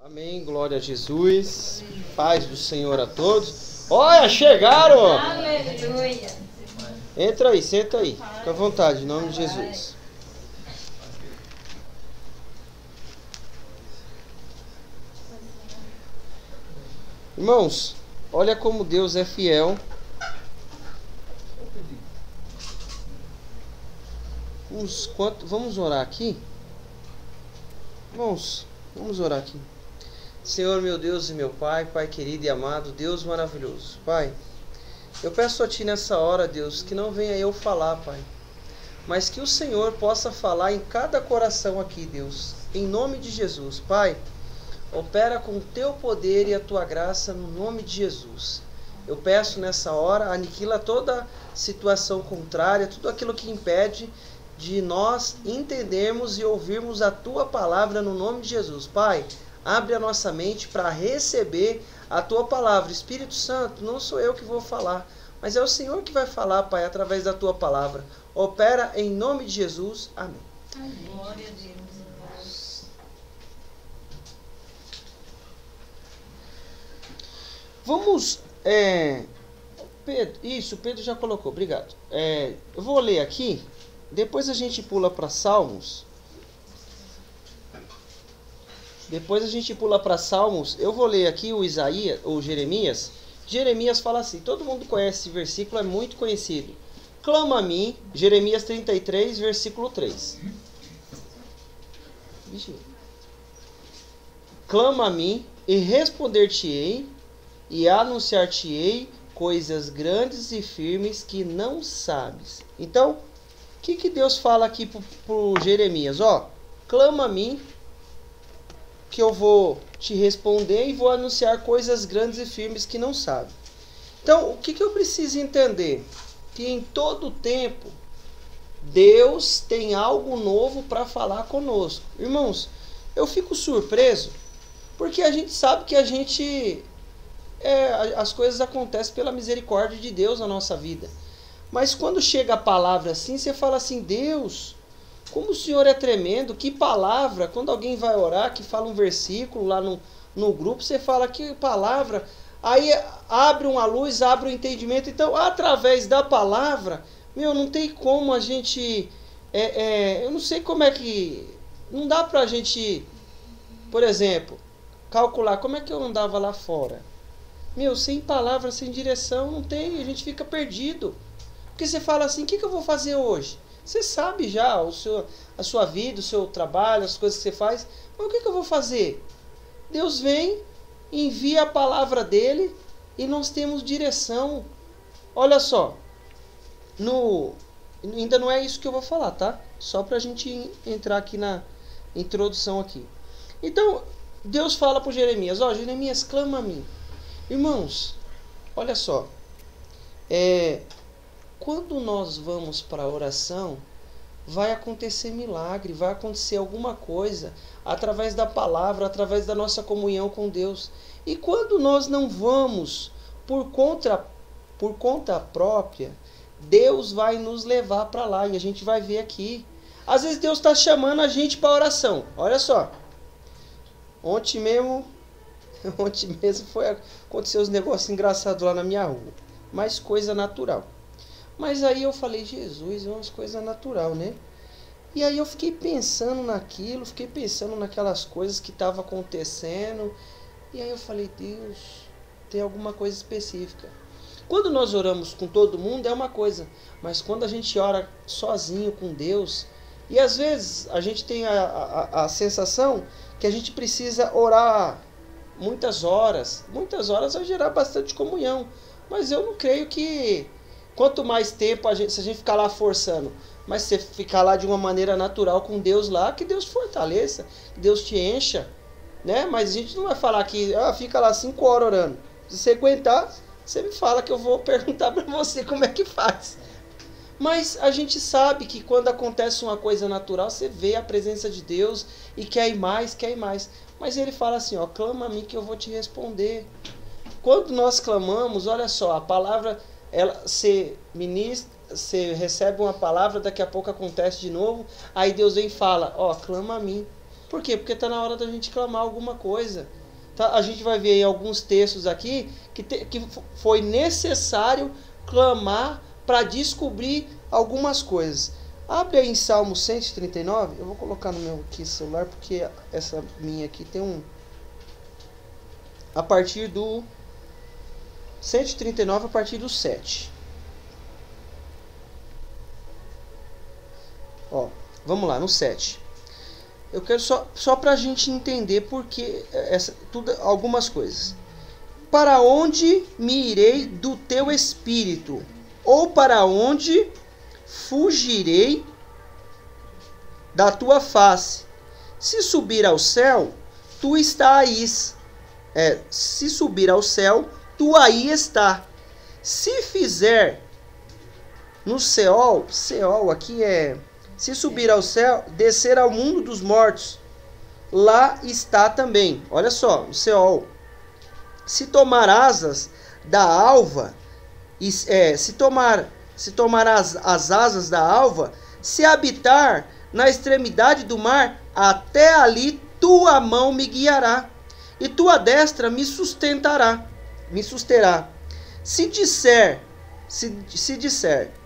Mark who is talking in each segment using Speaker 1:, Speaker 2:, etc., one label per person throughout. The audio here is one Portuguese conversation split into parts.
Speaker 1: Amém, glória a Jesus, paz do Senhor a todos. Olha, chegaram!
Speaker 2: Aleluia!
Speaker 1: Entra aí, senta aí, fica à vontade, em nome de Jesus. Irmãos, olha como Deus é fiel. Vamos orar aqui? Irmãos, vamos orar aqui. Senhor, meu Deus e meu Pai, Pai querido e amado, Deus maravilhoso. Pai, eu peço a Ti nessa hora, Deus, que não venha eu falar, Pai, mas que o Senhor possa falar em cada coração aqui, Deus. Em nome de Jesus, Pai, opera com o Teu poder e a Tua graça no nome de Jesus. Eu peço nessa hora, aniquila toda situação contrária, tudo aquilo que impede de nós entendermos e ouvirmos a Tua palavra no nome de Jesus. Pai, abre a nossa mente para receber a Tua palavra. Espírito Santo, não sou eu que vou falar, mas é o Senhor que vai falar, Pai, através da Tua palavra. Opera em nome de Jesus. Amém.
Speaker 2: Glória a Deus.
Speaker 1: Vamos... Pedro, isso, Pedro já colocou, obrigado. Eu vou ler aqui, depois a gente pula para Salmos. Eu vou ler aqui o Jeremias. Jeremias fala assim, todo mundo conhece esse versículo, é muito conhecido. Clama a mim, Jeremias 33, versículo 3. Clama a mim e responder-te-ei e anunciar-te-ei coisas grandes e firmes que não sabes. Então, o que Deus fala aqui pro Jeremias? Clama a mim que eu vou te responder e vou anunciar coisas grandes e firmes que não sabe. Então, o que eu preciso entender? Que em todo tempo, Deus tem algo novo para falar conosco. Irmãos, eu fico surpreso, porque a gente sabe que as coisas acontecem pela misericórdia de Deus na nossa vida. Mas quando chega a palavra assim, você fala assim, Deus, como o Senhor é tremendo, que palavra. Quando alguém vai orar, que fala um versículo lá no grupo, você fala que palavra. Aí abre uma luz, abre um entendimento. Então, através da palavra, não tem como a gente... eu não sei como é que... Não dá pra gente, por exemplo, calcular como é que eu andava lá fora. Sem palavra, sem direção, não tem, a gente fica perdido. Porque você fala assim, o que eu vou fazer hoje? Você sabe já a sua vida, o seu trabalho, as coisas que você faz. Mas o que eu vou fazer? Deus vem, envia a palavra dele e nós temos direção. Olha só, ainda não é isso que eu vou falar, tá? Só pra gente entrar aqui na introdução aqui. Então, Deus fala para Jeremias, Jeremias, clama a mim. Irmãos, olha só, quando nós vamos para a oração, vai acontecer milagre, vai acontecer alguma coisa através da palavra, através da nossa comunhão com Deus. E quando nós não vamos por conta própria, Deus vai nos levar para lá e a gente vai ver aqui. Às vezes Deus está chamando a gente para oração. Olha só, ontem mesmo aconteceu uns negócios engraçados lá na minha rua. Mas coisa natural. Mas aí eu falei, Jesus, é umas coisas natural, né? E aí eu fiquei pensando naquilo, fiquei pensando naquelas coisas que estavam acontecendo. E aí eu falei, Deus, tem alguma coisa específica. Quando nós oramos com todo mundo é uma coisa. Mas quando a gente ora sozinho com Deus... E às vezes a gente tem a sensação que a gente precisa orar muitas horas. Muitas horas vai gerar bastante comunhão. Mas eu não creio que quanto mais tempo, se a gente ficar lá forçando, mas você ficar lá de uma maneira natural com Deus lá, que Deus fortaleça, que Deus te encha, né? Mas a gente não vai falar que fica lá 5 horas orando. Se você aguentar, você me fala que eu vou perguntar para você como é que faz. Mas a gente sabe que quando acontece uma coisa natural, você vê a presença de Deus e quer ir mais, quer ir mais. Mas ele fala assim, clama a mim que eu vou te responder. Quando nós clamamos, olha só, a palavra, você recebe uma palavra, daqui a pouco acontece de novo, aí Deus vem e fala, clama a mim. Por quê? Porque está na hora da gente clamar alguma coisa. Tá? A gente vai ver em alguns textos aqui que foi necessário clamar para descobrir algumas coisas. Abre aí em Salmo 139. Eu vou colocar no meu aqui celular, porque essa minha aqui tem um... A partir do 139, a partir do 7. Ó, vamos lá, no 7. Eu quero só para a gente entender porque algumas coisas. Para onde me irei do teu espírito? Ou para onde fugirei da tua face? Se subir ao céu, tu estás. Se subir ao céu, tu aí está. Se fizer no Seol aqui é... Se subir ao céu, descer ao mundo dos mortos, lá está também. Olha só, o Seol. Se tomar asas da alva, se tomar as asas da alva, se habitar na extremidade do mar, até ali tua mão me guiará, e tua destra me susterá. Se disser,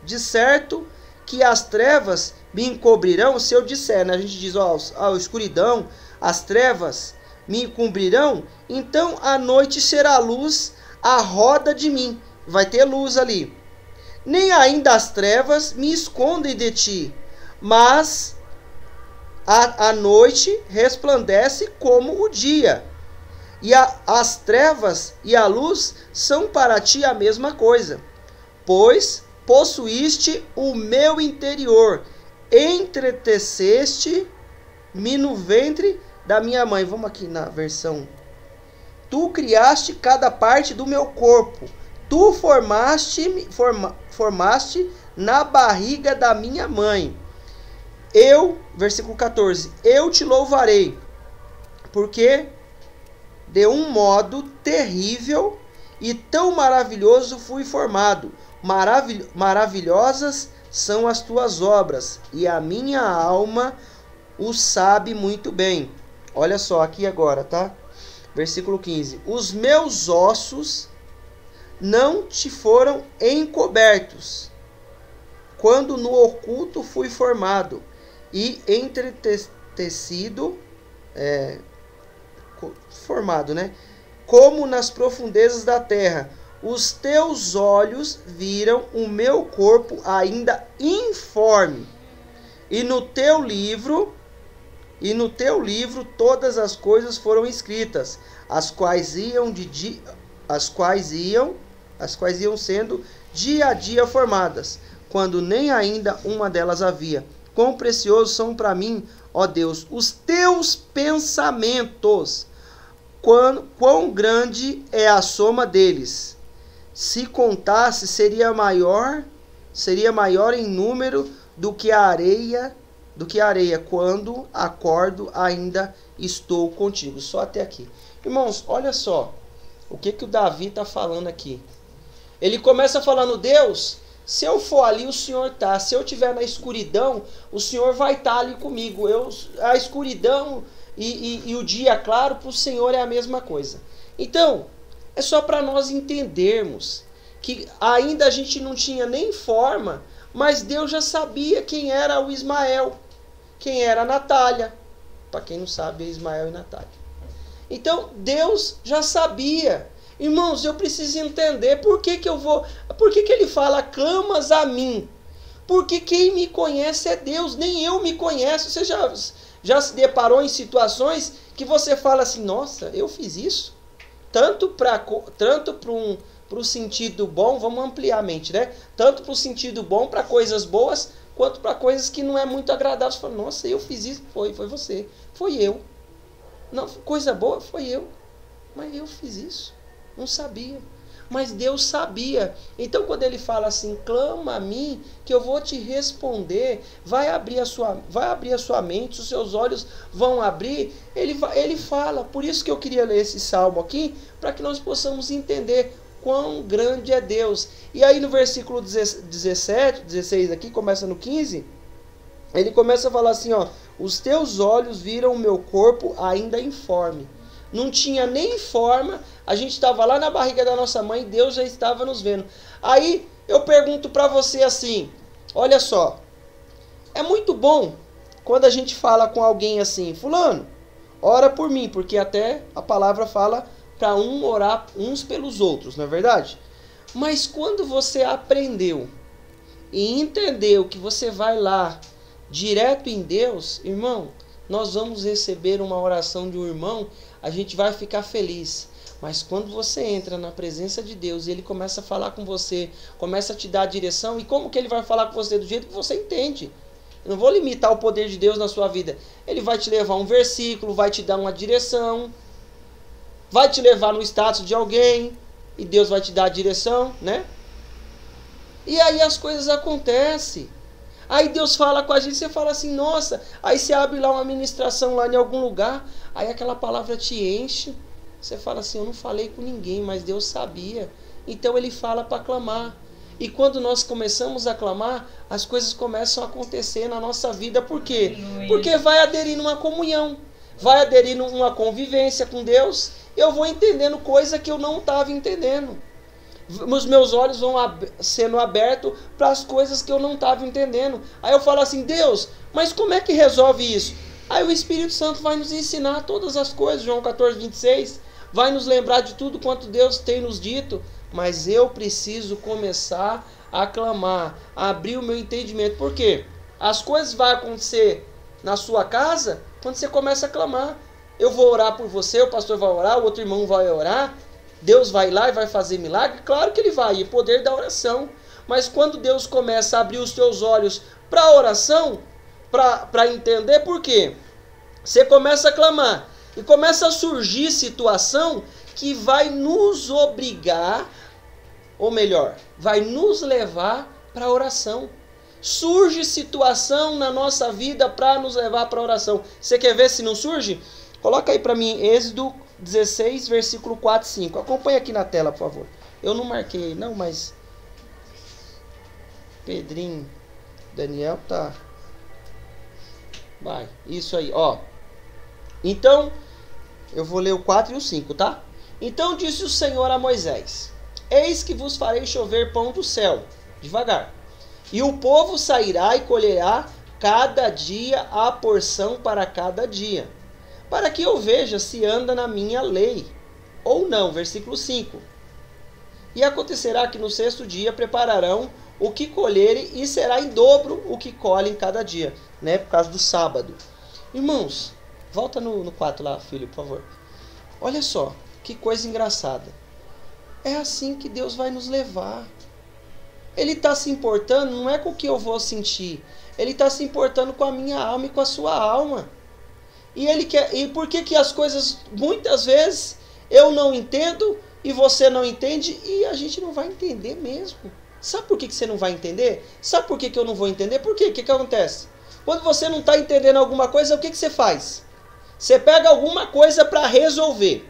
Speaker 1: de certo que as trevas me encobrirão, se eu disser, né? A gente diz, a escuridão, as trevas me encobrirão, então a noite será luz à roda de mim. Vai ter luz ali. Nem ainda as trevas me escondem de ti, mas a noite resplandece como o dia. E as trevas e a luz são para ti a mesma coisa, pois possuíste o meu interior, entreteceste-me no ventre da minha mãe. Vamos aqui na versão. Tu criaste cada parte do meu corpo, tu formaste na barriga da minha mãe. Versículo 14, eu te louvarei, porque de um modo terrível e tão maravilhoso fui formado. Maravilhosas são as tuas obras, e a minha alma o sabe muito bem. Olha só aqui agora, tá? Versículo 15. Os meus ossos não te foram encobertos, quando no oculto fui formado e entretecido, formado, né? Como nas profundezas da terra. Os teus olhos viram o meu corpo ainda informe. E no teu livro todas as coisas foram escritas, as quais iam sendo dia a dia formadas, quando nem ainda uma delas havia. Quão preciosos são para mim, ó Deus, os teus pensamentos. Quão grande é a soma deles. Se contasse, seria maior em número do que a areia. Quando acordo, ainda estou contigo. Só até aqui. Irmãos, olha só o que o Davi está falando aqui. Ele começa falando, Deus, se eu for ali, o Senhor está. Se eu estiver na escuridão, o Senhor vai estar ali comigo. A escuridão e o dia claro para o Senhor é a mesma coisa. Então, é só para nós entendermos que ainda a gente não tinha nem forma, mas Deus já sabia quem era o Ismael, quem era a Natália. Para quem não sabe, é Ismael e Natália. Então, Deus já sabia. Irmãos, eu preciso entender por que ele fala, clamas a mim? Porque quem me conhece é Deus, nem eu me conheço. Você já se deparou em situações que você fala assim, nossa, eu fiz isso? Tanto para o sentido bom, vamos ampliar a mente, né? Tanto para o sentido bom, para coisas boas, quanto para coisas que não é muito agradável. Você fala, nossa, eu fiz isso. Foi você. Foi eu. Não, coisa boa, foi eu. Mas eu fiz isso. Não sabia. Mas Deus sabia. Então quando ele fala assim, clama a mim, que eu vou te responder, vai abrir a sua mente, os seus olhos vão abrir, ele fala. Por isso que eu queria ler esse salmo aqui, para que nós possamos entender quão grande é Deus. E aí no versículo 16 aqui, começa no 15, ele começa a falar assim, ó, Os teus olhos viram o meu corpo ainda informe. Não tinha nem forma, a gente estava lá na barriga da nossa mãe, Deus já estava nos vendo. Aí eu pergunto para você assim, olha só, é muito bom quando a gente fala com alguém assim, fulano, ora por mim, porque até a palavra fala para orar uns pelos outros, não é verdade? Mas quando você aprendeu e entendeu que você vai lá direto em Deus, irmão, nós vamos receber uma oração de um irmão, a gente vai ficar feliz. Mas quando você entra na presença de Deus e Ele começa a falar com você, começa a te dar a direção, e como que Ele vai falar com você? Do jeito que você entende. Eu não vou limitar o poder de Deus na sua vida. Ele vai te levar um versículo, vai te dar uma direção, vai te levar no status de alguém, e Deus vai te dar a direção, né? E aí as coisas acontecem. Aí Deus fala com a gente, você fala assim, nossa, aí você abre lá uma ministração lá em algum lugar, aí aquela palavra te enche, você fala assim, eu não falei com ninguém, mas Deus sabia. Então Ele fala para clamar. E quando nós começamos a clamar, as coisas começam a acontecer na nossa vida. Por quê? Porque vai aderindo uma comunhão, vai aderindo uma convivência com Deus, eu vou entendendo coisa que eu não estava entendendo. Os meus olhos vão sendo abertos para as coisas que eu não estava entendendo. Aí eu falo assim, Deus, mas como é que resolve isso? Aí o Espírito Santo vai nos ensinar todas as coisas, João 14, 26, vai nos lembrar de tudo quanto Deus tem nos dito, mas eu preciso começar a clamar, a abrir o meu entendimento. Por quê? As coisas vão acontecer na sua casa quando você começa a clamar. Eu vou orar por você, o pastor vai orar, o outro irmão vai orar, Deus vai lá e vai fazer milagre? Claro que Ele vai, é poder da oração. Mas quando Deus começa a abrir os teus olhos para a oração, para entender por quê? Você começa a clamar e começa a surgir situação que vai nos obrigar, ou melhor, vai nos levar para a oração. Surge situação na nossa vida para nos levar para a oração. Você quer ver se não surge? Coloca aí para mim, Êxodo 16, versículo 4 e 5. Acompanha aqui na tela, por favor. Eu não marquei, não, mas Pedrinho, Daniel tá. Vai, isso aí, ó. Então, eu vou ler o 4 e o 5, tá? Então disse o Senhor a Moisés: Eis que vos farei chover pão do céu, devagar. E o povo sairá e colherá cada dia a porção para cada dia, para que eu veja se anda na minha lei ou não. Versículo 5. E acontecerá que no sexto dia prepararão o que colherem, e será em dobro o que colhem cada dia, né? Por causa do sábado. Irmãos, volta no 4 lá, filho, por favor. Olha só, que coisa engraçada. É assim que Deus vai nos levar. Ele está se importando, não é com o que eu vou sentir. Ele está se importando com a minha alma e com a sua alma. E Ele quer. E por que as coisas, muitas vezes, eu não entendo e você não entende, e a gente não vai entender mesmo. Sabe por que você não vai entender? Sabe por que eu não vou entender? Por quê? O que acontece? Quando você não está entendendo alguma coisa, o que você faz? Você pega alguma coisa para resolver.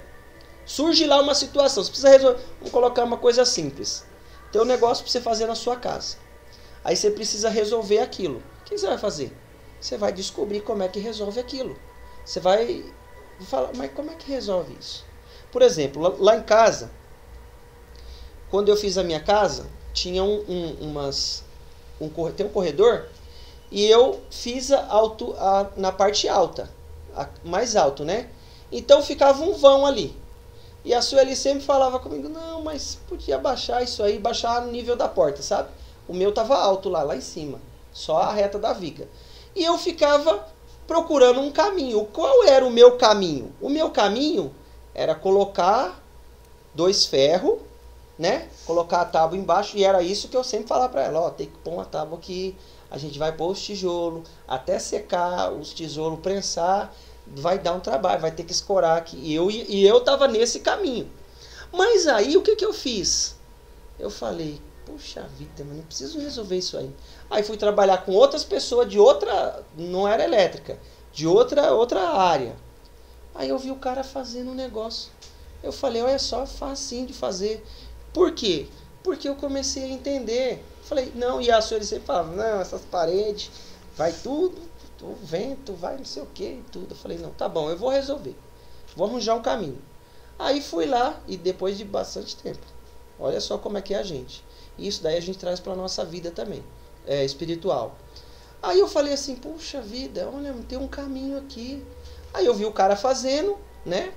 Speaker 1: Surge lá uma situação, você precisa resolver. Vamos colocar uma coisa simples. Tem um negócio para você fazer na sua casa. Aí você precisa resolver aquilo. O que você vai fazer? Você vai descobrir como é que resolve aquilo. Você vai falar, mas como é que resolve isso? Por exemplo, lá em casa, quando eu fiz a minha casa, tinha tem um corredor, e eu fiz na parte alta, mais alto, né? Então ficava um vão ali. E a Sueli sempre falava comigo, não, mas podia baixar isso aí, baixar no nível da porta, sabe? O meu tava alto lá em cima, só a reta da viga. E eu ficava procurando um caminho. Qual era o meu caminho? O meu caminho era colocar 2 ferros, né? Colocar a tábua embaixo, e era isso que eu sempre falava para ela, ó, tem que pôr uma tábua aqui, a gente vai pôr os tijolos, até secar os tijolos, prensar, vai dar um trabalho, vai ter que escorar aqui. E eu tava nesse caminho. Mas aí, o que eu fiz? Eu falei, puxa vida, mas não preciso resolver isso aí. Aí fui trabalhar com outras pessoas de outra, não era elétrica, de outra área. Aí eu vi o cara fazendo um negócio. Eu falei, olha só, facinho de fazer. Por quê? Porque eu comecei a entender. Falei, não, e a senhora sempre falava, não, essas paredes, vai tudo o vento vai não sei o que e tudo. Eu falei, não, tá bom, eu vou resolver. Vou arranjar um caminho. Aí fui lá e depois de bastante tempo. Olha só como é que é a gente. Isso daí a gente traz para a nossa vida também, espiritual. Aí eu falei assim, puxa vida, olha, tem um caminho aqui. Aí eu vi o cara fazendo, né?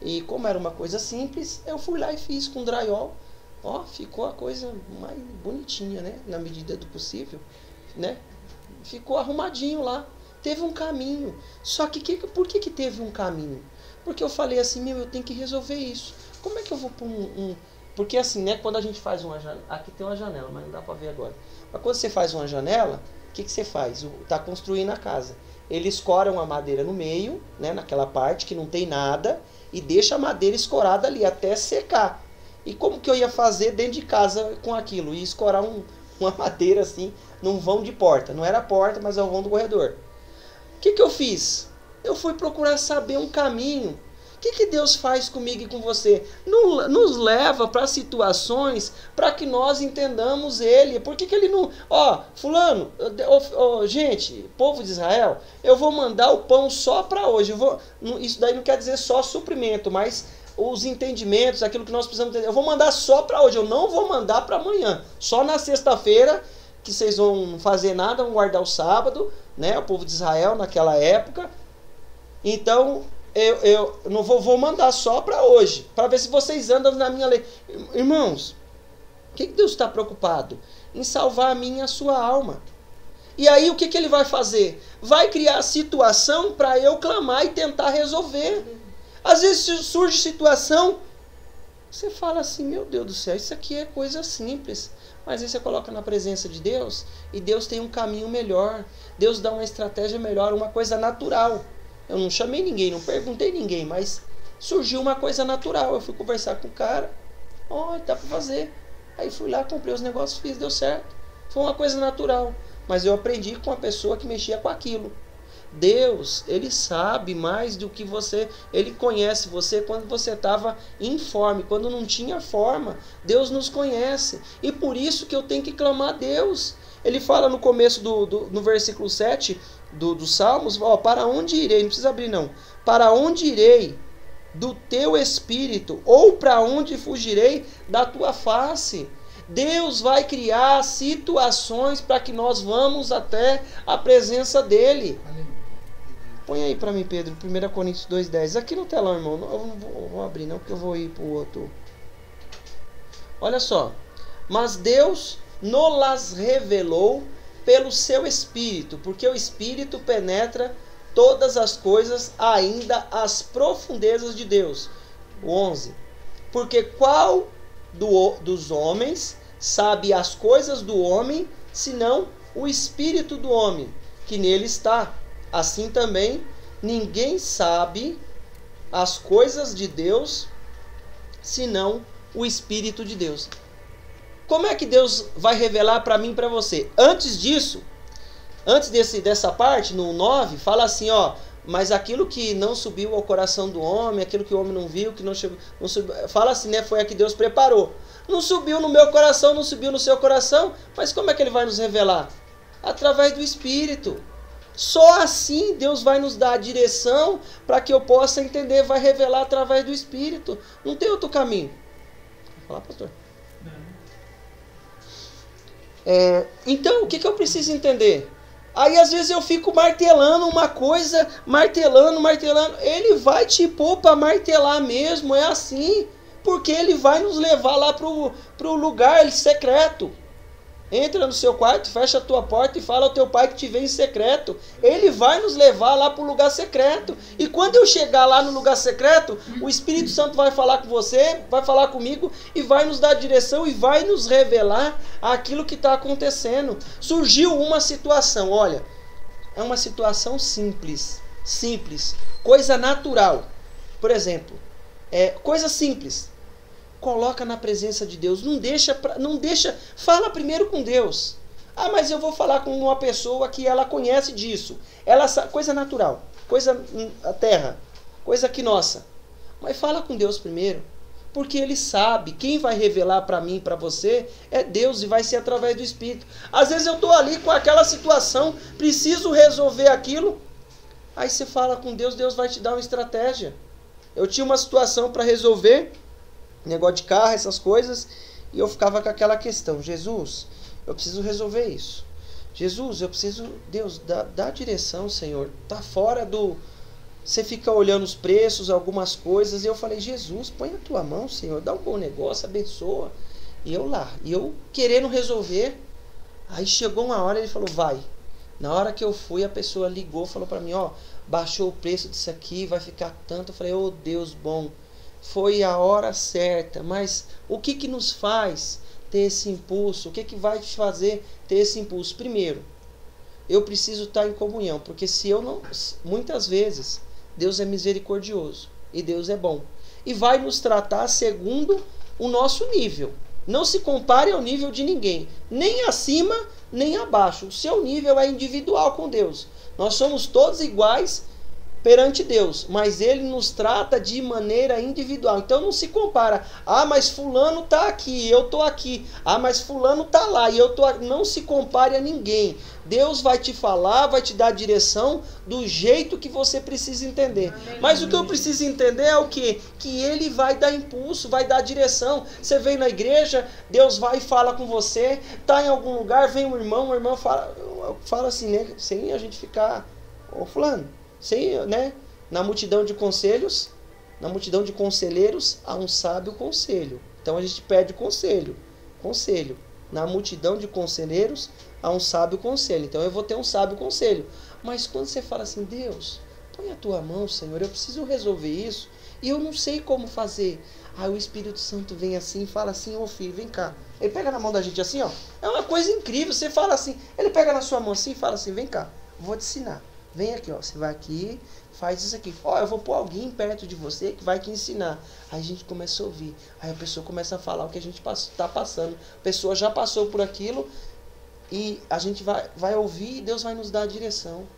Speaker 1: E como era uma coisa simples, eu fui lá e fiz com drywall. Ó, ficou a coisa mais bonitinha, né? Na medida do possível, né? Ficou arrumadinho lá. Teve um caminho. Só que por que teve um caminho? Porque eu falei assim, eu tenho que resolver isso. Como é que eu vou pôr Porque assim, né? Quando a gente faz uma janela... Aqui tem uma janela, mas não dá pra ver agora. Mas quando você faz uma janela, o que você faz? Tá construindo a casa. Eles escoram a madeira no meio, né? Naquela parte que não tem nada. E deixa a madeira escorada ali até secar. E como que eu ia fazer dentro de casa com aquilo? Ia escorar uma madeira assim, num vão de porta. Não era porta, mas é o vão do corredor. O que eu fiz? Eu fui procurar saber um caminho. O que Deus faz comigo e com você? Nos leva para situações para que nós entendamos Ele. Por que Ele não... fulano, gente, povo de Israel, eu vou mandar o pão só para hoje. Isso daí não quer dizer só suprimento, mas os entendimentos, aquilo que nós precisamos entender. Eu vou mandar só para hoje, eu não vou mandar para amanhã. Só na sexta-feira, que vocês vão fazer nada, vão guardar o sábado, né? O povo de Israel naquela época. Então... Eu não vou mandar só para hoje, para ver se vocês andam na minha lei. Irmãos, o que Deus está preocupado? Em salvar a minha e a sua alma. E aí o que Ele vai fazer? Vai criar situação para eu clamar e tentar resolver. Às vezes surge situação, você fala assim, meu Deus do céu, isso aqui é coisa simples. Mas aí você coloca na presença de Deus e Deus tem um caminho melhor. Deus dá uma estratégia melhor, uma coisa natural. Eu não chamei ninguém, não perguntei ninguém, mas surgiu uma coisa natural. Eu fui conversar com o cara, dá pra fazer. Aí fui lá, comprei os negócios, fiz, deu certo. Foi uma coisa natural, mas eu aprendi com a pessoa que mexia com aquilo. Deus, Ele sabe mais do que você, Ele conhece você quando você estava informe, quando não tinha forma. Deus nos conhece, e por isso que eu tenho que clamar a Deus. Ele fala no começo no versículo 7 dos Salmos, para onde irei? Não precisa abrir não. Para onde irei do teu espírito? Ou para onde fugirei da tua face? Deus vai criar situações para que nós vamos até a presença dEle. Põe aí para mim, Pedro, 1 Coríntios 2,10. Aqui no telão, irmão. Eu não vou abrir não, porque eu vou ir para o outro. Olha só. Mas Deus nos revelou pelo seu Espírito, porque o Espírito penetra todas as coisas, ainda as profundezas de Deus. O 11. Porque qual dos homens sabe as coisas do homem, senão o Espírito do homem, que nele está? Assim também, ninguém sabe as coisas de Deus, senão o Espírito de Deus. Como é que Deus vai revelar para mim e para você? Antes disso, antes dessa parte, no 9, fala assim, mas aquilo que não subiu ao coração do homem, aquilo que o homem não viu, que não subiu, fala assim, né? Foi a que Deus preparou. Não subiu no meu coração, não subiu no seu coração, mas como é que Ele vai nos revelar? Através do Espírito. Só assim Deus vai nos dar a direção para que eu possa entender, vai revelar através do Espírito. Não tem outro caminho. Vai falar, pastor? Então, o que eu preciso entender? Aí às vezes eu fico martelando uma coisa, martelando. Ele vai te pôr para martelar mesmo, é assim. Porque Ele vai nos levar lá pro lugar secreto. Entra no seu quarto, fecha a tua porta e fala ao teu pai que te vê em secreto. Ele vai nos levar lá para o lugar secreto. E quando eu chegar lá no lugar secreto, o Espírito Santo vai falar com você, vai falar comigo e vai nos dar direção e vai nos revelar aquilo que está acontecendo. Surgiu uma situação, olha, é uma situação simples, coisa natural. Por exemplo, coisa simples. Coloca na presença de Deus, não deixa, fala primeiro com Deus. Mas eu vou falar com uma pessoa que ela conhece disso. Coisa natural, coisa a terra, coisa que nossa. Mas fala com Deus primeiro. Porque Ele sabe, quem vai revelar para mim e para você é Deus, e vai ser através do Espírito. Às vezes eu estou ali com aquela situação, preciso resolver aquilo, aí você fala com Deus, Deus vai te dar uma estratégia. Eu tinha uma situação para resolver, negócio de carro, essas coisas, e eu ficava com aquela questão: Jesus, eu preciso resolver isso. Jesus, eu preciso, Deus, dá direção, Senhor. Tá fora do... Você fica olhando os preços, algumas coisas, e eu falei: Jesus, põe a tua mão, Senhor, dá um bom negócio, abençoa. E eu lá, e eu querendo resolver. Aí chegou uma hora, ele falou: vai. Na hora que eu fui, a pessoa ligou, falou para mim: ó, baixou o preço disso aqui, vai ficar tanto. Eu falei: oh, Deus bom, foi a hora certa. Mas o que que nos faz ter esse impulso? O que que vai te fazer ter esse impulso? Primeiro, eu preciso estar em comunhão, porque se eu não... Muitas vezes, Deus é misericordioso e Deus é bom. E vai nos tratar segundo o nosso nível. Não se compare ao nível de ninguém, nem acima, nem abaixo. O seu nível é individual com Deus. Nós somos todos iguais perante Deus, mas Ele nos trata de maneira individual. Então não se compara: ah, mas fulano está aqui, eu estou aqui. Ah, mas fulano está lá e eu estou aqui. Não se compare a ninguém. Deus vai te falar, vai te dar direção do jeito que você precisa entender. Mas o que eu preciso entender é o quê? Que Ele vai dar impulso, vai dar direção. Você vem na igreja, Deus vai e fala com você. Está em algum lugar, vem um irmão, o irmão fala assim, né? Sem a gente ficar: ô fulano, sim, né? Na multidão de conselhos, na multidão de conselheiros, há um sábio conselho. Então a gente pede conselho. Na multidão de conselheiros, há um sábio conselho. Então eu vou ter um sábio conselho. Mas quando você fala assim: Deus, põe a tua mão, Senhor, eu preciso resolver isso, e eu não sei como fazer. Aí o Espírito Santo vem assim e fala assim: ô filho, vem cá. Ele pega na mão da gente assim, ó. É uma coisa incrível. Você fala assim, ele pega na sua mão assim e fala assim: vem cá, vou te ensinar. Vem aqui, ó, você vai aqui, faz isso aqui. Ó, eu vou pôr alguém perto de você que vai te ensinar. Aí a gente começa a ouvir. Aí a pessoa começa a falar o que a gente está passando. A pessoa já passou por aquilo e a gente vai ouvir e Deus vai nos dar a direção.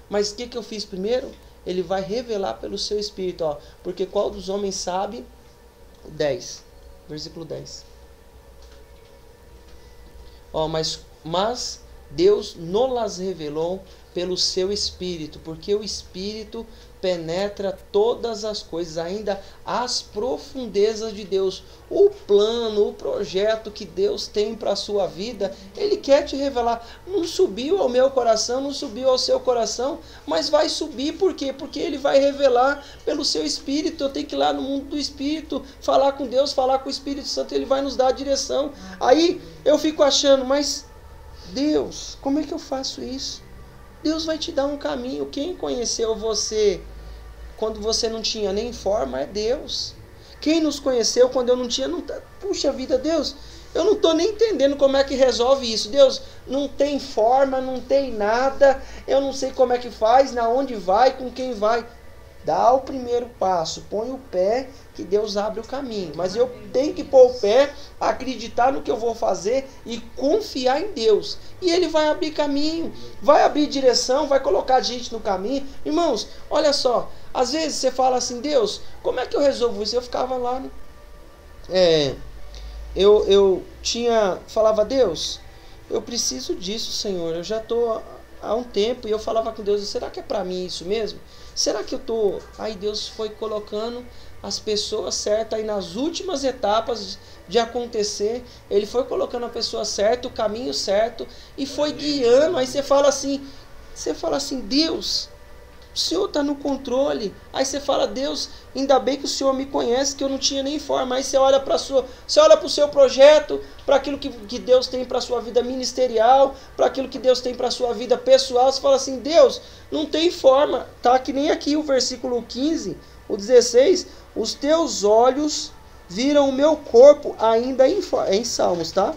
Speaker 1: Mas o que eu fiz primeiro? Ele vai revelar pelo seu Espírito, ó. Porque qual dos homens sabe? 10, versículo 10. Ó, mas Deus nos revelou pelo seu Espírito, porque o Espírito penetra todas as coisas, ainda as profundezas de Deus. O plano, o projeto que Deus tem para a sua vida, Ele quer te revelar. Não subiu ao meu coração, não subiu ao seu coração, mas vai subir. Por quê? Porque Ele vai revelar pelo seu Espírito. Eu tenho que ir lá no mundo do Espírito, falar com Deus, falar com o Espírito Santo, Ele vai nos dar a direção. Aí eu fico achando: mas Deus, como é que eu faço isso? Deus vai te dar um caminho. Quem conheceu você quando você não tinha nem forma é Deus. Quem nos conheceu quando eu não tinha... Puxa vida, Deus, eu não estou nem entendendo como é que resolve isso. Deus, não tem forma, não tem nada, eu não sei como é que faz, na onde vai, com quem vai. Dá o primeiro passo, põe o pé, que Deus abre o caminho. Mas eu tenho que pôr o pé, acreditar no que eu vou fazer e confiar em Deus. E Ele vai abrir caminho, vai abrir direção, vai colocar gente no caminho. Irmãos, olha só, às vezes você fala assim: Deus, como é que eu resolvo isso? Eu ficava lá, né? Falava: Deus, eu preciso disso, Senhor. Eu já estou há um tempo e eu falava com Deus: será que é para mim isso mesmo? Será que eu estou... Aí Deus foi colocando as pessoas certas aí nas últimas etapas de acontecer. Ele foi colocando a pessoa certa, o caminho certo, e foi guiando. Aí você fala assim, Deus, o Senhor está no controle. Aí você fala: Deus, ainda bem que o Senhor me conhece, que eu não tinha nem forma. Aí você olha para o seu projeto, para aquilo que Deus tem para a sua vida ministerial, para aquilo que Deus tem para a sua vida pessoal. Você fala assim: Deus, não tem forma. Tá que nem aqui o versículo 15, o 16. Os teus olhos viram o meu corpo ainda em Salmos, tá?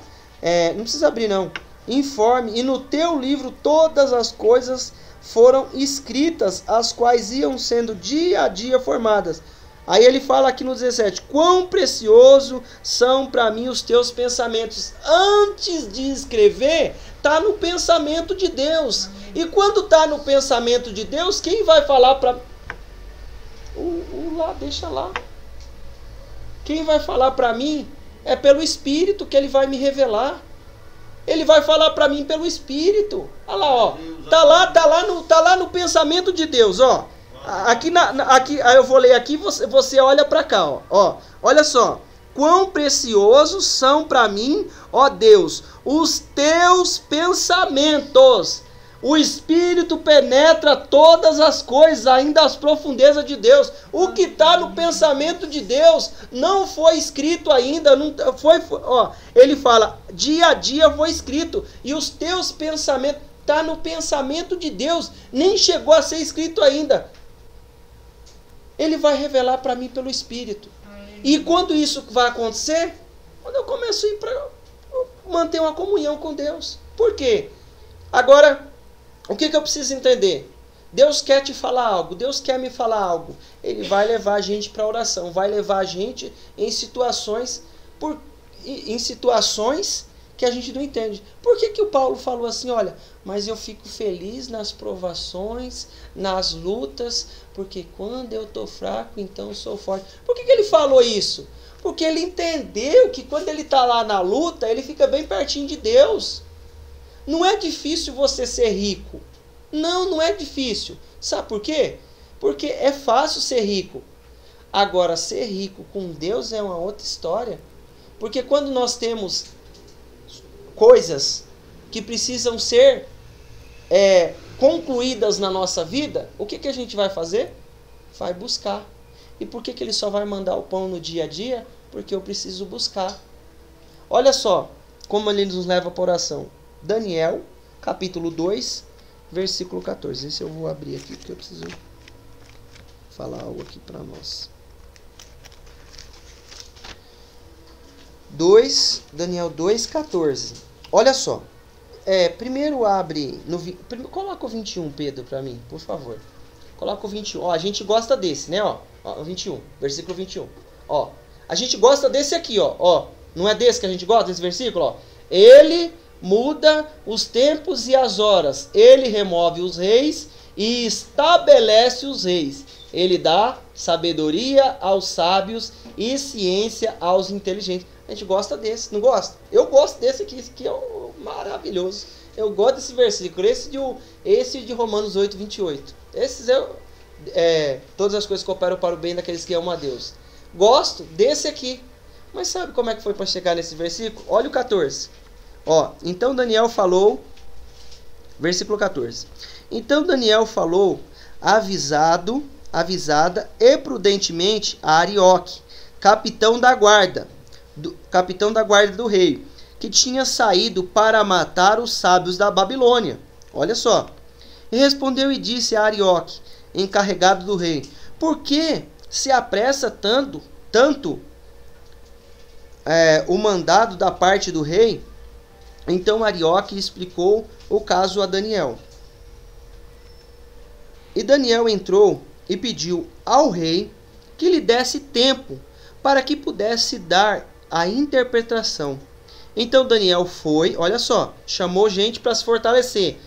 Speaker 1: Não precisa abrir não. Informe, e no teu livro todas as coisas foram escritas, as quais iam sendo dia a dia formadas. Aí ele fala aqui no 17: quão precioso são para mim os teus pensamentos. Antes de escrever, está no pensamento de Deus. E quando está no pensamento de Deus, quem vai falar para... lá, deixa lá. Quem vai falar para mim é pelo Espírito que ele vai me revelar. Ele vai falar para mim pelo Espírito. Olha lá, ó. Tá lá no pensamento de Deus, ó. Aqui, aí eu vou ler aqui, você olha para cá, ó. Olha só. Quão preciosos são para mim, ó Deus, os teus pensamentos. O Espírito penetra todas as coisas, ainda as profundezas de Deus. O que está no pensamento de Deus não foi escrito ainda. Não foi, ó, ele fala, dia a dia foi escrito. E os teus pensamentos, está no pensamento de Deus, nem chegou a ser escrito ainda. Ele vai revelar para mim pelo Espírito. E quando isso vai acontecer? Quando eu começo a ir para manter uma comunhão com Deus. Por quê? Agora, o que eu preciso entender? Deus quer te falar algo, Deus quer me falar algo. Ele vai levar a gente para a oração, vai levar a gente em situações que a gente não entende. Por que o Paulo falou assim, olha, mas eu fico feliz nas provações, nas lutas, porque quando eu estou fraco, então eu sou forte. Por que ele falou isso? Porque ele entendeu que quando ele está lá na luta, ele fica bem pertinho de Deus. Não é difícil você ser rico. Não é difícil. Sabe por quê? Porque é fácil ser rico. Agora, ser rico com Deus é uma outra história. Porque quando nós temos coisas que precisam ser concluídas na nossa vida, o que a gente vai fazer? Vai buscar. E por que ele só vai mandar o pão no dia a dia? Porque eu preciso buscar. Olha só como ele nos leva para a oração. Daniel, capítulo 2, versículo 14. Esse eu vou abrir aqui porque eu preciso falar algo aqui para nós. Daniel 2, 14. Olha só. Primeiro abre... Coloca o 21, Pedro, para mim, por favor. Coloca o 21. Ó, a gente gosta desse, né? Ó, o 21, versículo 21. Ó, a gente gosta desse aqui, ó. Não é desse que a gente gosta, desse versículo? Ó. Ele muda os tempos e as horas. Ele remove os reis e estabelece os reis. Ele dá sabedoria aos sábios e ciência aos inteligentes. A gente gosta desse, não gosta? Eu gosto desse aqui, esse aqui é maravilhoso. Eu gosto desse versículo, esse de Romanos 8, 28. Esses todas as coisas cooperam para o bem daqueles que amam a Deus. Gosto desse aqui. Mas sabe como é que foi para chegar nesse versículo? Olha o 14. Ó, então Daniel falou, versículo 14. Então Daniel falou avisada e prudentemente a Arioque, capitão da guarda do rei, que tinha saído para matar os sábios da Babilônia. Olha só. E respondeu e disse a Arioque, encarregado do rei, por que se apressa tanto o mandado da parte do rei? Então Arioque explicou o caso a Daniel. E Daniel entrou e pediu ao rei que lhe desse tempo para que pudesse dar a interpretação. Então Daniel foi, olha só, chamou gente para se fortalecer.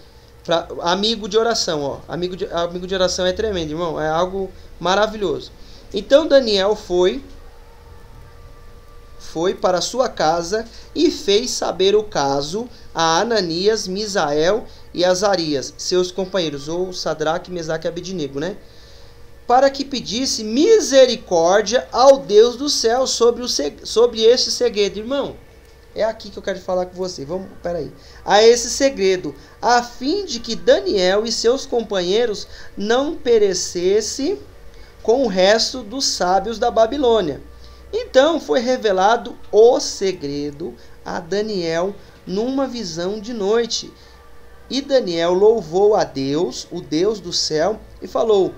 Speaker 1: Amigo de oração, ó. Amigo de oração é tremendo, irmão. É algo maravilhoso. Então Daniel foi para sua casa e fez saber o caso a Ananias, Misael e Azarias, seus companheiros, ou Sadraque, Mesaque e Abednego, né? Para que pedisse misericórdia ao Deus do céu sobre este segredo. Irmão, é aqui que eu quero falar com você. Peraí. A esse segredo, a fim de que Daniel e seus companheiros não perecessem com o resto dos sábios da Babilônia. Então foi revelado o segredo a Daniel numa visão de noite. E Daniel louvou a Deus, o Deus do céu, e falou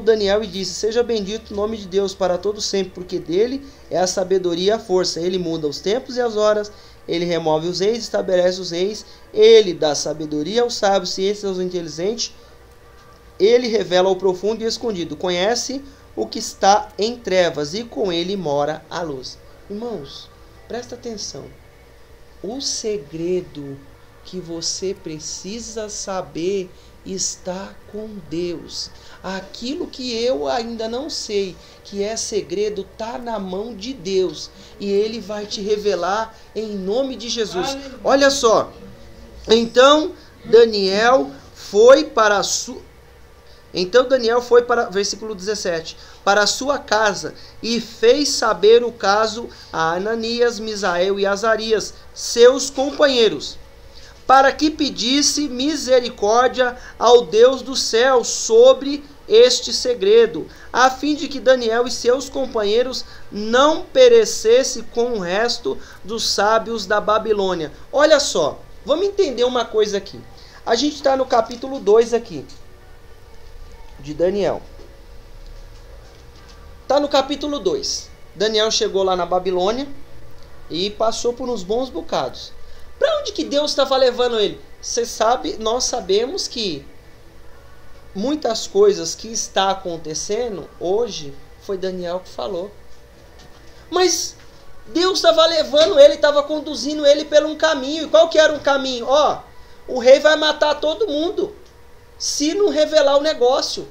Speaker 1: Daniel e disse, seja bendito o nome de Deus para todo sempre, porque dele é a sabedoria e a força. Ele muda os tempos e as horas, ele remove os reis, estabelece os reis, ele dá sabedoria aos sábios, ciência aos inteligentes, ele revela o profundo e escondido, conhece o que está em trevas e com ele mora a luz. Irmãos, presta atenção. O segredo que você precisa saber está com Deus. Aquilo que eu ainda não sei, que é segredo, está na mão de Deus. E Ele vai te revelar em nome de Jesus. Olha só. Então Daniel foi para versículo 17, para a sua casa, e fez saber o caso a Ananias, Misael e Azarias, seus companheiros, para que pedisse misericórdia ao Deus do céu sobre este segredo, a fim de que Daniel e seus companheiros não perecessem com o resto dos sábios da Babilônia. Olha só, vamos entender uma coisa aqui. A gente está no capítulo 2 aqui, de Daniel. Está no capítulo 2. Daniel chegou lá na Babilônia e passou por uns bons bocados. Para onde que Deus estava levando ele? Você sabe, nós sabemos que muitas coisas que está acontecendo hoje foi Daniel que falou. Mas Deus estava levando ele, estava conduzindo ele por um caminho. E qual que era o caminho? Ó, o rei vai matar todo mundo se não revelar o negócio.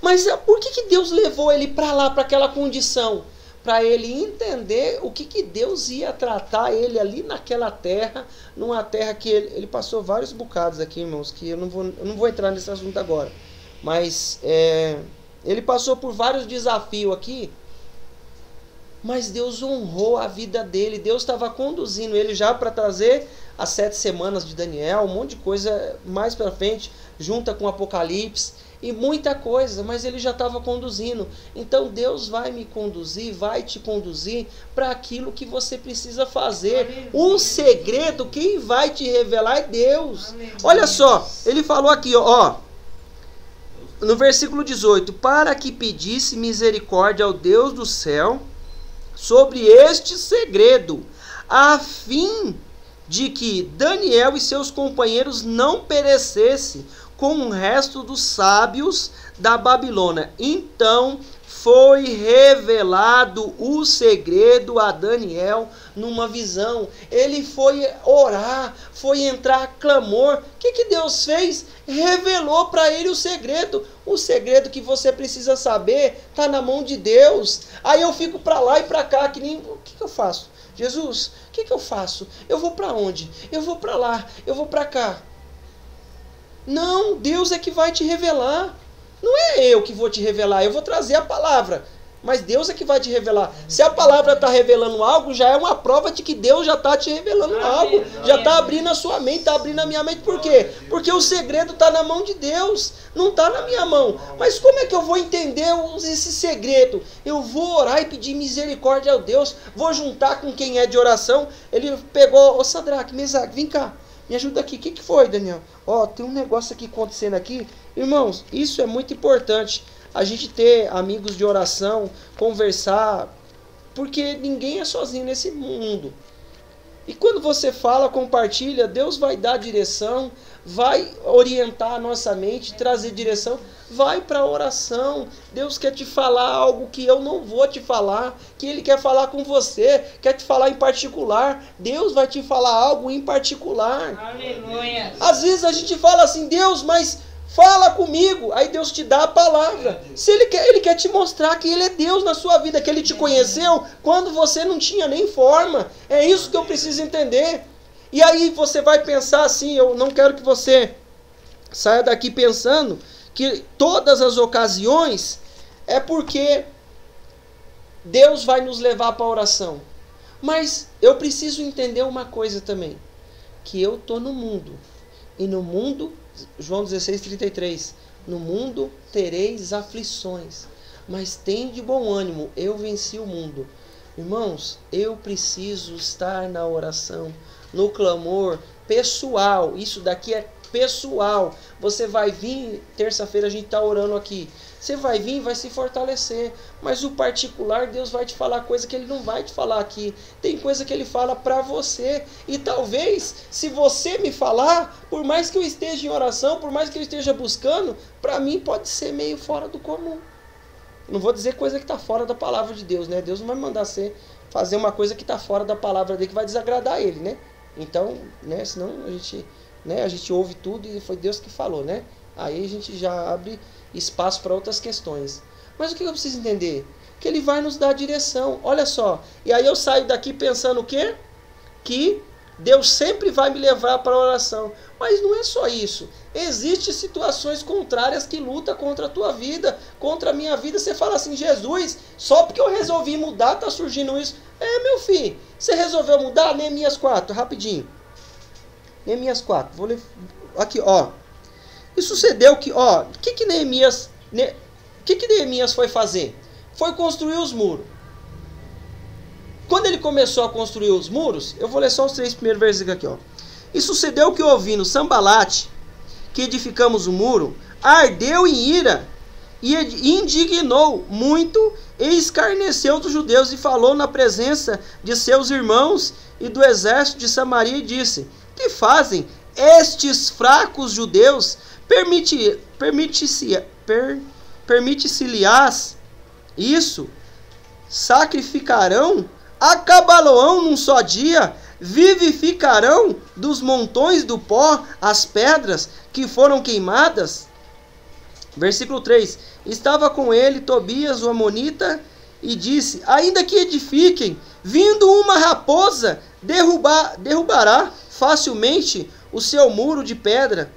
Speaker 1: Mas por que Deus levou ele para lá, para aquela condição? Para ele entender o que Deus ia tratar ele ali naquela terra, numa terra que ele passou vários bocados aqui, irmãos, que eu não vou entrar nesse assunto agora. Mas ele passou por vários desafios aqui, mas Deus honrou a vida dele. Deus estava conduzindo ele já para trazer as 7 semanas de Daniel, um monte de coisa mais para frente, junta com Apocalipse e muita coisa, mas ele já estava conduzindo. Então Deus vai me conduzir, vai te conduzir para aquilo que você precisa fazer. O segredo, quem vai te revelar é Deus. Olha só, ele falou aqui, ó, no versículo 18, para que pedisse misericórdia ao Deus do céu sobre este segredo, a fim de que Daniel e seus companheiros não perecessem com o resto dos sábios da Babilônia. Então foi revelado o segredo a Daniel numa visão. Ele foi orar, foi entrar clamor. O que Deus fez? Revelou para ele o segredo. O segredo que você precisa saber está na mão de Deus. Aí eu fico para lá e para cá, que nem... O que eu faço? Jesus, o que eu faço? Eu vou para onde? Eu vou para lá, eu vou para cá. Não, Deus é que vai te revelar. Não é eu que vou te revelar, eu vou trazer a palavra. Mas Deus é que vai te revelar. Se a palavra está revelando algo, já é uma prova de que Deus já está te revelando algo. Já está abrindo a sua mente, está abrindo a minha mente. Por quê? Porque o segredo está na mão de Deus, não está na minha mão. Mas como é que eu vou entender esse segredo? Eu vou orar e pedir misericórdia a Deus. Vou juntar com quem é de oração. Ele pegou, ô Sadraque, Mesaque, vem cá. Me ajuda aqui. O que foi, Daniel? Ó, tem um negócio aqui acontecendo aqui. Irmãos, isso é muito importante. A gente ter amigos de oração, conversar, porque ninguém é sozinho nesse mundo. E quando você fala, compartilha, Deus vai dar direção, vai orientar a nossa mente, trazer direção. Vai para a oração. Deus quer te falar algo que eu não vou te falar, que Ele quer falar com você, quer te falar em particular. Deus vai te falar algo em particular.
Speaker 2: Aleluia.
Speaker 1: Às vezes a gente fala assim, Deus, mas fala comigo. Aí Deus te dá a palavra. Se Ele quer te mostrar que Ele é Deus na sua vida, que Ele te conheceu quando você não tinha nem forma. É isso que eu preciso entender. E aí você vai pensar assim, eu não quero que você saia daqui pensando que todas as ocasiões é porque Deus vai nos levar para a oração. Mas eu preciso entender uma coisa também, que eu estou no mundo, e no mundo, João 16:33, no mundo tereis aflições, mas tende bom ânimo, eu venci o mundo. Irmãos, eu preciso estar na oração, no clamor pessoal. Isso daqui é pessoal. Você vai vir, terça-feira a gente está orando aqui. Você vai vir, vai se fortalecer. Mas o particular, Deus vai te falar coisa que Ele não vai te falar aqui. Tem coisa que Ele fala para você. E talvez, se você me falar, por mais que eu esteja em oração, por mais que eu esteja buscando, para mim pode ser meio fora do comum. Não vou dizer coisa que está fora da palavra de Deus, né? Deus não vai me mandar fazer uma coisa que está fora da palavra dele, que vai desagradar Ele, né? Então, né? Senão a gente ouve tudo e foi Deus que falou, né? Aí a gente já abre espaço para outras questões. Mas o que eu preciso entender? Que ele vai nos dar direção. Olha só. E aí eu saio daqui pensando o quê? Que Deus sempre vai me levar para a oração. Mas não é só isso. Existem situações contrárias que lutam contra a tua vida, contra a minha vida. Você fala assim, Jesus, só porque eu resolvi mudar, tá surgindo isso. Meu filho, você resolveu mudar? Neemias 4, rapidinho. Neemias 4, vou ler aqui, ó. E sucedeu que, ó, o que Neemias foi fazer? Foi construir os muros. Quando ele começou a construir os muros, eu vou ler só os 3 primeiros versículos aqui, ó. E sucedeu que, ouvindo Sambalate, que edificamos o muro, ardeu em ira e indignou muito e escarneceu dos judeus e falou na presença de seus irmãos e do exército de Samaria e disse: que fazem estes fracos judeus? Permite-se-lhes isso? Sacrificarão? Acabá-lo-ão num só dia? Vivificarão dos montões do pó as pedras que foram queimadas? Versículo 3. Estava com ele Tobias, o amonita, e disse: ainda que edifiquem, vindo uma raposa, derrubará facilmente o seu muro de pedra.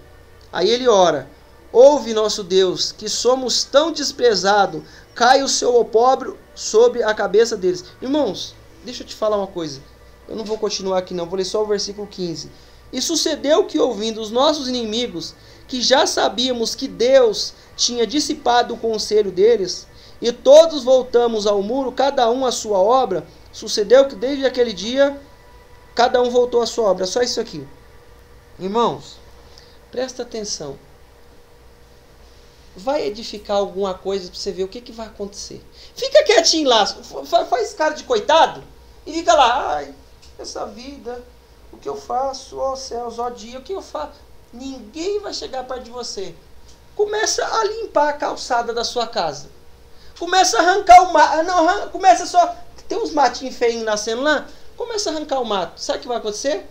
Speaker 1: Aí ele ora: ouve, nosso Deus, que somos tão desprezados, cai o seu opróbrio sobre a cabeça deles. Irmãos, deixa eu te falar uma coisa. Eu não vou continuar aqui não, vou ler só o versículo 15. E sucedeu que, ouvindo os nossos inimigos, que já sabíamos que Deus tinha dissipado o conselho deles, e todos voltamos ao muro, cada um à sua obra, sucedeu que desde aquele dia, cada um voltou à sua obra. Só isso aqui. Irmãos, presta atenção. Vai edificar alguma coisa para você ver o que vai acontecer. Fica quietinho lá, faz cara de coitado e fica lá, ai, essa vida, o que eu faço, ó céus, ó dia, o que eu faço? Ninguém vai chegar perto de você. Começa a limpar a calçada da sua casa. Começa a arrancar o mato. Não, começa só. Tem uns matinhos feinhos nascendo lá. Começa a arrancar o mato. Sabe o que vai acontecer?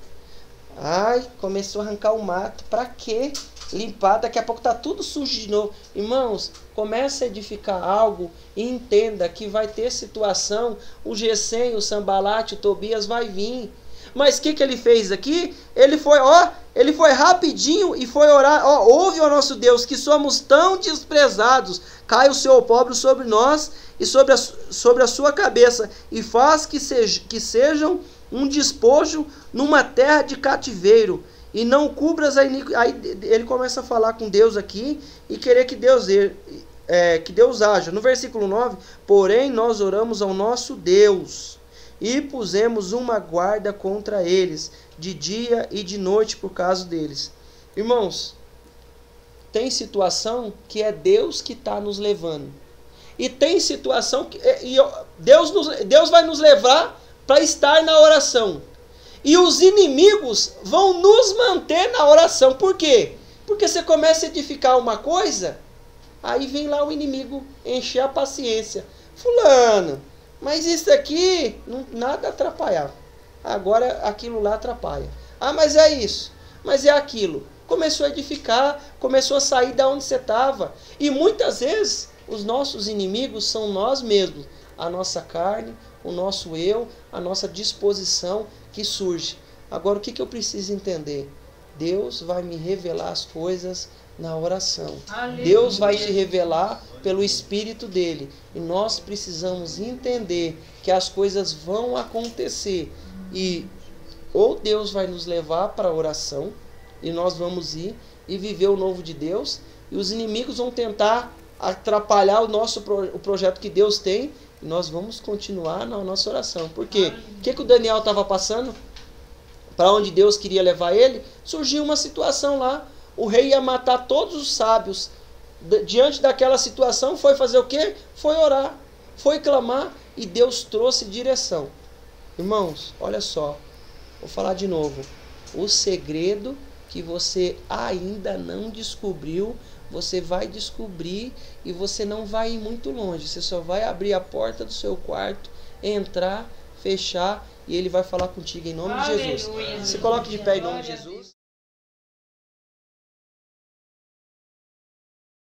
Speaker 1: Ai, começou a arrancar o mato. Pra quê? Limpar, daqui a pouco tá tudo sujo de novo. Irmãos, comece a edificar algo e entenda que vai ter situação. O Gesem, o Sambalate, o Tobias vai vir. Mas o que ele fez aqui? Ele foi rapidinho e foi orar. Ó, ouve, ó nosso Deus, que somos tão desprezados. Cai o seu opróbrio sobre nós e sobre a sua cabeça, e faz que sejam um despojo numa terra de cativeiro. E não cubras a iniquidade. Aí ele começa a falar com Deus aqui e querer que Deus haja. No versículo 9, porém nós oramos ao nosso Deus e pusemos uma guarda contra eles, de dia e de noite por causa deles. Irmãos, tem situação que é Deus que está nos levando. E tem situação que Deus vai nos levar para estar na oração. E os inimigos vão nos manter na oração. Por quê? Porque você começa a edificar uma coisa, aí vem lá o inimigo encher a paciência. Fulano, mas isso aqui nada atrapalhava. Agora aquilo lá atrapalha. Ah, mas é isso. Mas é aquilo. Começou a edificar, começou a sair da onde você estava. E muitas vezes os nossos inimigos são nós mesmos. A nossa carne, o nosso eu, a nossa disposição que surge. Agora o que eu preciso entender? Deus vai me revelar as coisas na oração. Aleluia. Deus vai te revelar pelo Espírito dele. E nós precisamos entender que as coisas vão acontecer. E ou Deus vai nos levar para a oração, e nós vamos ir e viver o novo de Deus, e os inimigos vão tentar atrapalhar o projeto que Deus tem, e nós vamos continuar na nossa oração. Por quê? O que o Daniel estava passando? Para onde Deus queria levar ele? Surgiu uma situação lá. O rei ia matar todos os sábios. Diante daquela situação, foi fazer o quê? Foi orar, foi clamar, e Deus trouxe direção. Irmãos, olha só, vou falar de novo. O segredo que você ainda não descobriu, você vai descobrir, e você não vai ir muito longe. Você só vai abrir a porta do seu quarto, entrar, fechar, e ele vai falar contigo em nome de Jesus. Se coloque de pé em nome de Jesus.